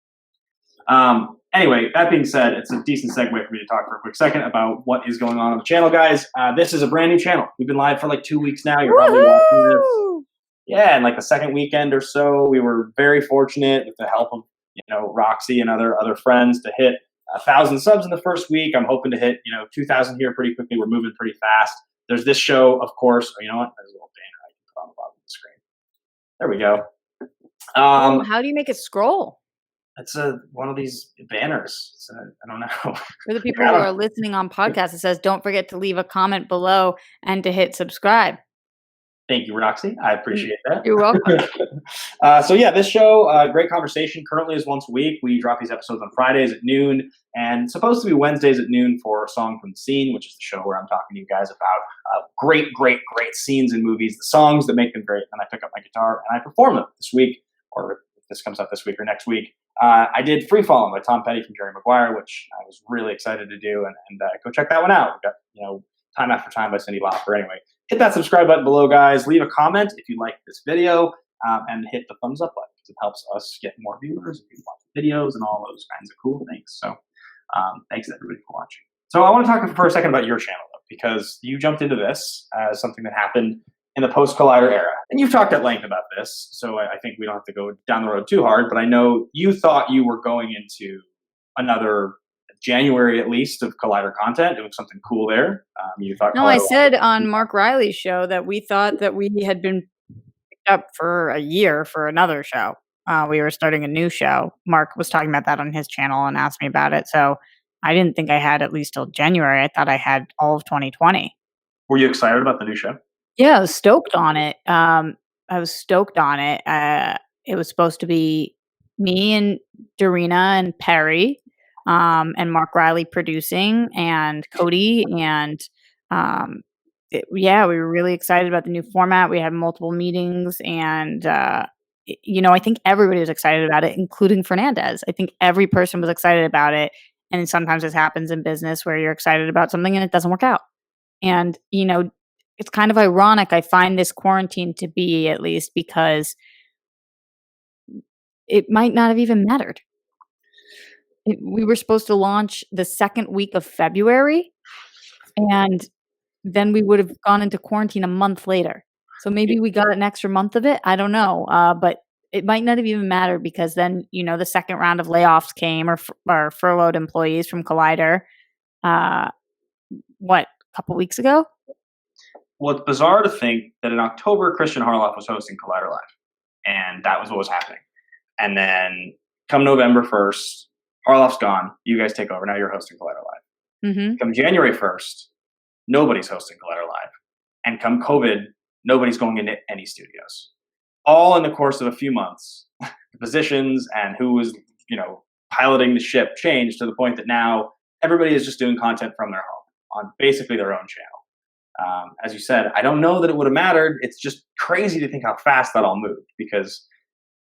Anyway, that being said, it's a decent segue for me to talk for a quick second about what is going on the channel, guys. This is a brand new channel. We've been live for 2 weeks now. You're probably watching this. Yeah, and the second weekend or so, we were very fortunate with the help of Roxy and other friends to hit 1,000 subs in the first week. I'm hoping to hit 2,000 here pretty quickly. We're moving pretty fast. There's this show, of course. You know what? There's a little banner I can put on the bottom of the screen. There we go. How do you make it scroll? It's one of these banners. I don't know. For the people who are listening on podcasts, it says, don't forget to leave a comment below and to hit subscribe. Thank you, Roxy. I appreciate that. You're welcome. So yeah, this show, Great Conversation, currently is once a week. We drop these episodes on Fridays at noon, and supposed to be Wednesdays at noon for A Song from the Scene, which is the show where I'm talking to you guys about great scenes in movies, the songs that make them great. And I pick up my guitar and I perform them this week, or if this comes out this week or next week. I did Free Fallin' by Tom Petty from Jerry Maguire, which I was really excited to do, and go check that one out. We got Time After Time by Cyndi Lauper. Anyway, hit that subscribe button below, guys. Leave a comment if you like this video, and hit the thumbs up button because it helps us get more viewers, and watch videos, and all those kinds of cool things. So thanks everybody for watching. So I want to talk for a second about your channel, though, because you jumped into this as something that happened in the post-Collider era. And you've talked at length about this, so I think we don't have to go down the road too hard, but I know you thought you were going into another January, at least, of Collider content, doing something cool there. You thought No, I said on Mark Riley's show that we thought that we had been picked up for a year for another show. We were starting a new show. Mark was talking about that on his channel and asked me about it. So I didn't think I had at least till January. I thought I had all of 2020. Were you excited about the new show? Yeah, I was stoked on it. It was supposed to be me and Darina and Perry, and Mark Riley producing, and Cody, and we were really excited about the new format. We had multiple meetings, and I think everybody was excited about it, including Fernandez. I think every person was excited about it, and sometimes this happens in business where you're excited about something and it doesn't work out. And it's kind of ironic. I find this quarantine to be, at least, because it might not have even mattered. We were supposed to launch the second week of February, and then we would have gone into quarantine a month later. So maybe we got an extra month of it. I don't know. But it might not have even mattered because then, the second round of layoffs came or furloughed employees from Collider. A couple weeks ago? Well, it's bizarre to think that in October, Christian Harloff was hosting Collider Live, and that was what was happening. And then come November 1st, Harloff's gone. You guys take over. Now you're hosting Collider Live. Mm-hmm. Come January 1st, nobody's hosting Collider Live. And come COVID, nobody's going into any studios. All in the course of a few months, the positions and who was, piloting the ship changed to the point that now everybody is just doing content from their home on basically their own channel. As you said, I don't know that it would have mattered. It's just crazy to think how fast that all moved, because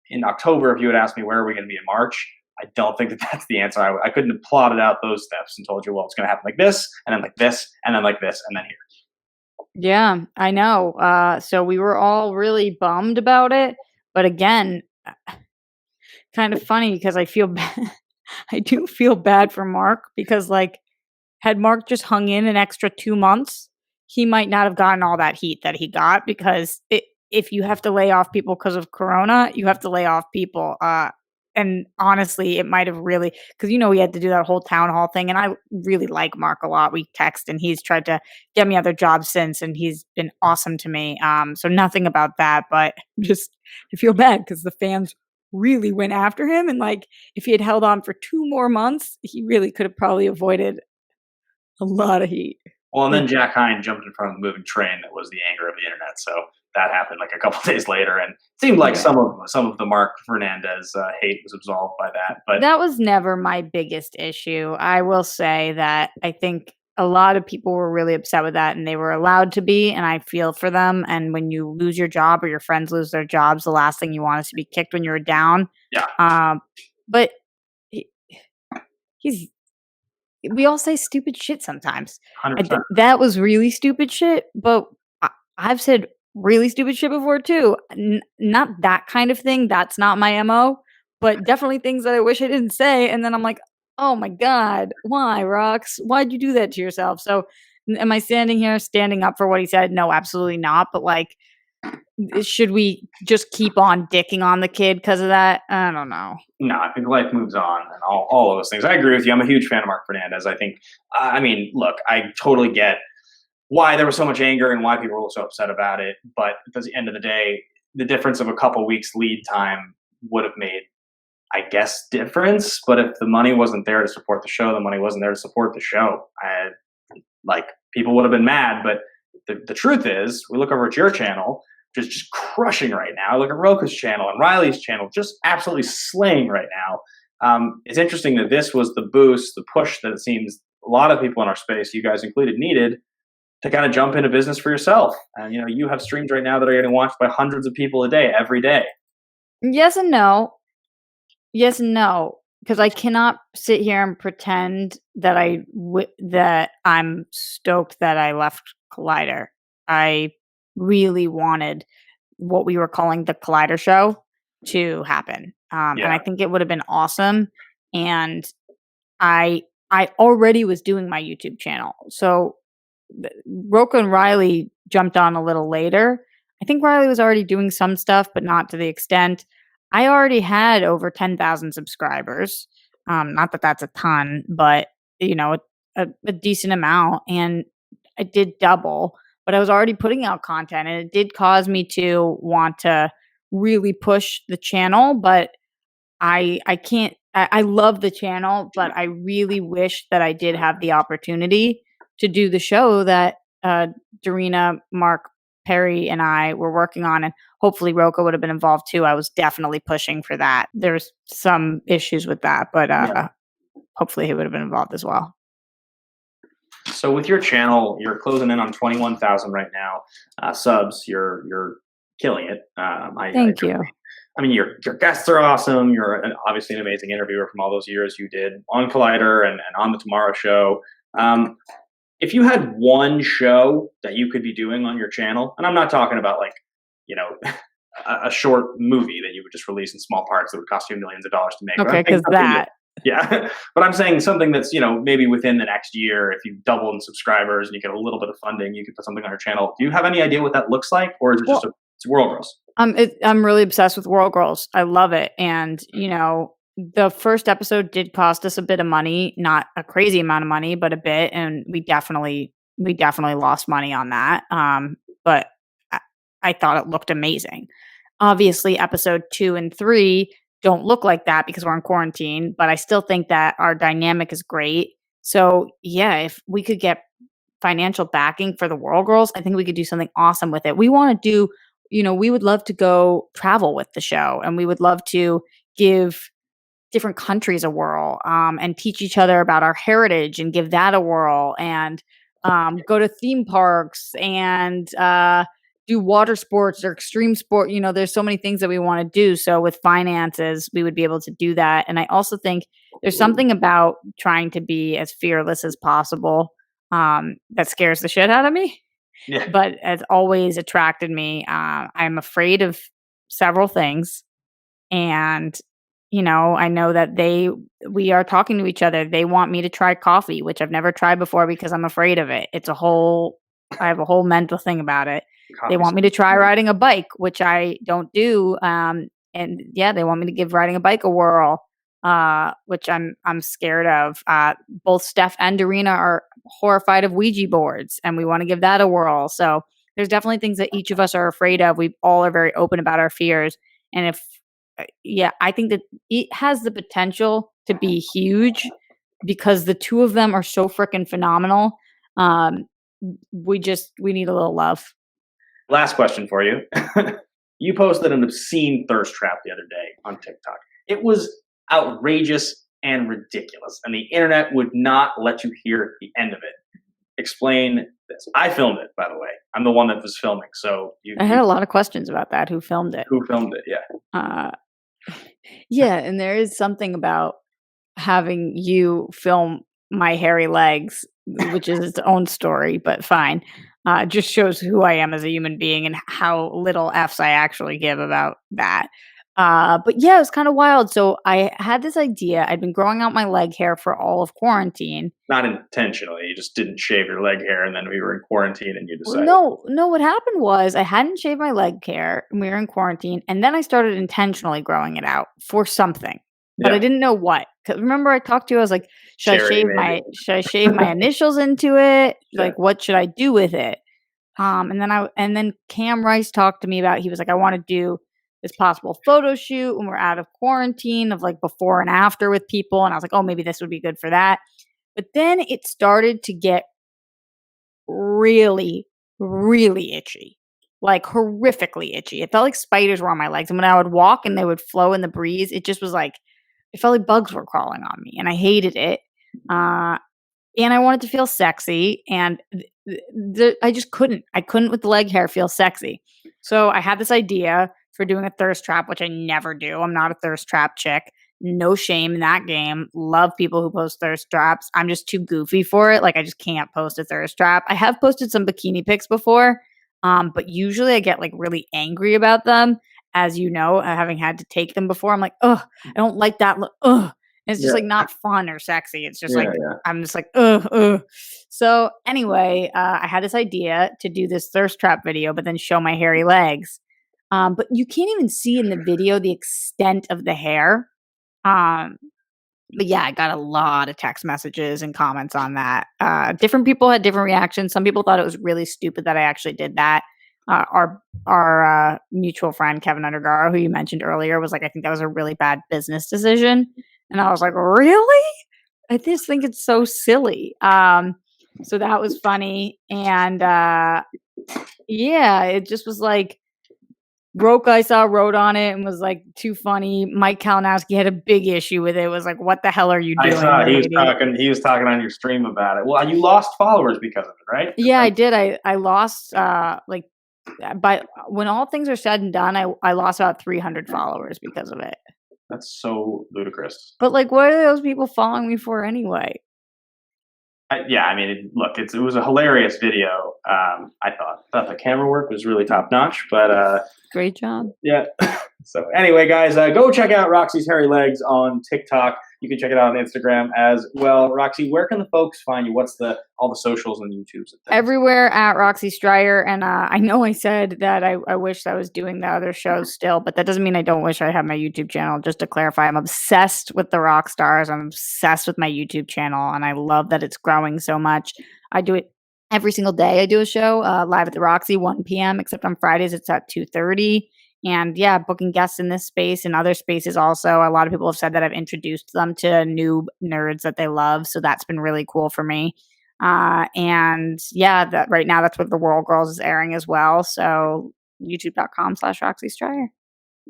in October, if you had asked me where are we going to be in March, I don't think that that's the answer. I couldn't have plotted out those steps and told you, well, it's going to happen like this, and then like this, and then like this, and then here. Yeah, I know. So we were all really bummed about it. But again, kind of funny because I feel bad. I do feel bad for Mark because, had Mark just hung in an extra 2 months, he might not have gotten all that heat that he got, because if you have to lay off people because of Corona, you have to lay off people. And honestly, it might have really, because we had to do that whole town hall thing, and I really like Mark a lot. We text, and he's tried to get me other jobs since, and he's been awesome to me. So nothing about that, but just I feel bad because the fans really went after him, and if he had held on for 2 more months, he really could have probably avoided a lot of heat. Well, and then Jack Hine jumped in front of the moving train that was the anger of the internet. So that happened a couple days later, and it seemed like some of the Mark Fernandez hate was absolved by that. But that was never my biggest issue. I will say that I think a lot of people were really upset with that, and they were allowed to be, and I feel for them. And when you lose your job or your friends lose their jobs, the last thing you want is to be kicked when you're down. Yeah. But we all say stupid shit sometimes. 100%. That was really stupid shit, but I've said really stupid shit before too. Not that kind of thing. That's not my MO, but definitely things that I wish I didn't say. And then I'm like, oh my God, why, Rox? Why'd you do that to yourself? So am I standing up for what he said? No, absolutely not. But should we just keep on dicking on the kid because of that? I don't know. No, I think life moves on and all of those things. I agree with you. I'm a huge fan of Mark Fernandez. I think, look, I totally get why there was so much anger and why people were so upset about it. But at the end of the day, the difference of a couple weeks lead time would have made, I guess, difference. But if the money wasn't there to support the show, the money wasn't there to support the show. People would have been mad. But the truth is, we look over at your channel, just crushing right now. Look at Roka's channel and Riley's channel, just absolutely slaying right now. It's interesting that this was the boost, the push that it seems a lot of people in our space, you guys included, needed to kind of jump into business for yourself. And you have streams right now that are getting watched by hundreds of people a day, every day. Yes and no. Yes and no. Because I cannot sit here and pretend that that I'm stoked that I left Collider. I really wanted what we were calling the Collider Show to happen. And I think it would have been awesome. And I already was doing my YouTube channel. So Roka and Riley jumped on a little later. I think Riley was already doing some stuff, but not to the extent. I already had over 10,000 subscribers. Not that that's a ton, but a decent amount. And I did double, but I was already putting out content, and it did cause me to want to really push the channel. But I can't. I love the channel, but I really wish that I did have the opportunity to do the show that Darina, Mark, Perry, and I were working on, and hopefully Roka would have been involved too. I was definitely pushing for that. There's some issues with that, but hopefully he would have been involved as well. So with your channel, you're closing in on 21,000 right now subs. You're killing it. Thank you. Your guests are awesome. You're obviously an amazing interviewer from all those years you did on Collider and on the Tomorrow Show. If you had one show that you could be doing on your channel, and I'm not talking about a short movie that you would just release in small parts that would cost you millions of dollars to make. Okay, because that. Yeah, but I'm saying something that's maybe within the next year, if you double in subscribers and you get a little bit of funding, you could put something on your channel. Do you have any idea what that looks like, or is it just it's World Girls? I'm really obsessed with World Girls. I love it, and the first episode did cost us a bit of money, not a crazy amount of money, but a bit, and we definitely lost money on that. But I thought it looked amazing. Obviously, episode 2 and 3 don't look like that because we're in quarantine, but I still think that our dynamic is great. So yeah, if we could get financial backing for the World Girls, I think we could do something awesome with it. We want to do, we would love to go travel with the show, and we would love to give different countries a whirl, and teach each other about our heritage and give that a whirl, and go to theme parks and do water sports or extreme sport. There's so many things that we want to do. So with finances, we would be able to do that. And I also think there's something about trying to be as fearless as possible that scares the shit out of me. Yeah. But has always attracted me. I'm afraid of several things. And I know that we are talking to each other. They want me to try coffee, which I've never tried before because I'm afraid of it. I have a whole mental thing about it. They want me to try riding a bike, which I don't do. And yeah, they want me to give riding a bike a whirl, which I'm scared of. Both Steph and Dorina are horrified of Ouija boards, and we want to give that a whirl. So there's definitely things that each of us are afraid of. We all are very open about our fears. And I think that it has the potential to be huge because the two of them are so freaking phenomenal. We need a little love. Last question for you. You posted an obscene thirst trap the other day on TikTok. It was outrageous and ridiculous, and the internet would not let you hear the end of it. Explain this. I filmed it, by the way. I'm the one that was filming. So I had a lot of questions about that. Who filmed it? Who filmed it? Yeah. Yeah, and there is something about having you film my hairy legs, which is its own story, but fine. It just shows who I am as a human being and how little F's I actually give about that. But yeah, it was kind of wild. So I had this idea. I'd been growing out my leg hair for all of quarantine. Not intentionally. You just didn't shave your leg hair, and then we were in quarantine, and you decided. No. What happened was I hadn't shaved my leg hair, and we were in quarantine, and then I started intentionally growing it out for something, but I didn't know what. Because remember, I talked to you. I was like, should I shave my initials into it? Yeah. Like, what should I do with it? And then Cam Rice talked to me about. He was like, I want to do this possible photo shoot when we're out of quarantine of like before and after with people. And I was like, oh, maybe this would be good for that. But then it started to get really, really itchy, like horrifically itchy. It felt like spiders were on my legs. And when I would walk and they would flow in the breeze, it just was like, it felt like bugs were crawling on me, and I hated it. And I wanted to feel sexy, and I just couldn't. I couldn't with the leg hair feel sexy. So I had this idea for doing a thirst trap, which I never do. I'm not a thirst trap chick. No shame in that game. Love people who post thirst traps. I'm just too goofy for it. Like, I just can't post a thirst trap. I have posted some bikini pics before, but usually I get like really angry about them. As you know, having had to take them before, I'm like, ugh, I don't like that look. Ugh. It's just like not fun or sexy. It's just I'm just like, ugh. So anyway, I had this idea to do this thirst trap video, but then show my hairy legs. But you can't even see in the video the extent of the hair. But yeah, I got a lot of text messages and comments on that. Different people had different reactions. Some people thought it was really stupid that I actually did that. Our mutual friend Kevin Undergaro, who you mentioned earlier, was like, I think that was a really bad business decision. And I was like, really? I just think it's so silly. So that was funny. And yeah, it just was like, I saw wrote on it and was like, too funny. Mike Kalinowski had a big issue with it. It was like, what the hell are you doing? I saw he was talking on your stream about it. Well, you lost followers because of it, right? Yeah, I did. I lost by when all things are said and done, I lost about 300 followers because of it. That's so ludicrous. But like, what are those people following me for anyway? Look, it was a hilarious video. I thought the camera work was really top notch, but great job. Yeah. So anyway, guys, go check out Roxy's Hairy Legs on TikTok. You can check it out on Instagram as well. Roxy, where can the folks find you? What's all the socials and YouTubes and things? Everywhere at Roxy Striar. And I know I said that I wish I was doing the other shows still, but that doesn't mean I don't wish I had my YouTube channel. Just to clarify, I'm obsessed with the rock stars. I'm obsessed with my YouTube channel, and I love that it's growing so much. I do it every single day. I do a show live at the Roxy, 1 p.m., except on Fridays it's at 2:30. And yeah, booking guests in this space and other spaces also. A lot of people have said that I've introduced them to new nerds that they love. So that's been really cool for me. And yeah, that right now that's what The World Girls is airing as well. So youtube.com/Roxy Striar.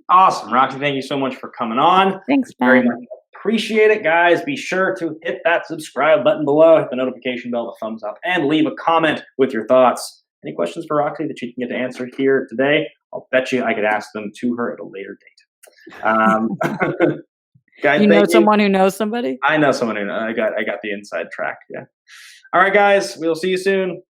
Awesome. Roxy, thank you so much for coming on. Thanks, Ben. Very much appreciate it, guys. Be sure to hit that subscribe button below, hit the notification bell, the thumbs up, and leave a comment with your thoughts. Any questions for Roxy that she can get to answer here today? I'll bet you I could ask them to her at a later date. Guys, you know someone who knows somebody? I know someone who knows. I got the inside track. Yeah. All right, guys. We'll see you soon.